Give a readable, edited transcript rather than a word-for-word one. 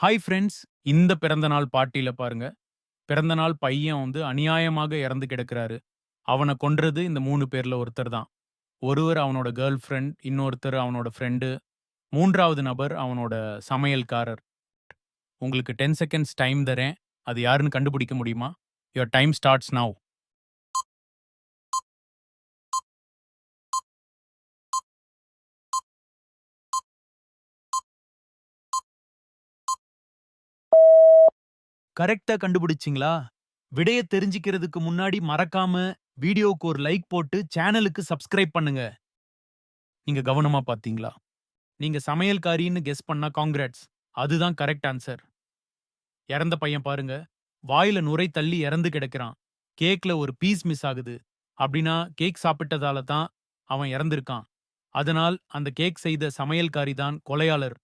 Hi friends. இந்த பிறந்தநாள் பார்ட்டில பாருங்க. பிறந்தநாள் பையன் அநியாயமாக இறந்து கிடக்கிறாரு. அவன கொன்றது இந்த 3 பேர்ல ஒருத்தர் தான். ஒருவர் அவனோட கேர்ள் ஃபிரெண்ட், இன்னொருத்தர் அவனோட ஃபிரெண்டு, 3வது நபர் அவனோட சமையல்காரர். உங்களுக்கு 10 செகண்ட்ஸ் டைம் தரேன். அது யாருன்னு கண்டுபிடிக்க முடியுமா? Your time starts now. கரெக்ட்டா கண்டுபிடிச்சீங்களா? விடைய தெரிஞ்சுக்கிறதுக்கு முன்னாடி மறக்காம வீடியோவுக்கு ஒரு லைக் போட்டு சேனலுக்கு சப்ஸ்கிரைப் பண்ணுங்க. நீங்க கவனமா பார்த்தீங்களா? நீங்க சமையல்காரின்னு கெஸ் பண்ணா காங்கிராட்ஸ். அதுதான் கரெக்ட் ஆன்சர். இறந்த பையன் பாருங்க. வாயில நுரை தள்ளி இறந்து கிடக்கிறான். கேக்ல ஒரு பீஸ் மிஸ் ஆகுது. அப்படின்னா கேக் சாப்பிட்டதால தான் அவன் இறந்திருக்கான். அதனால் அந்த கேக் செய்த சமையல்காரி தான் கொலையாளர்.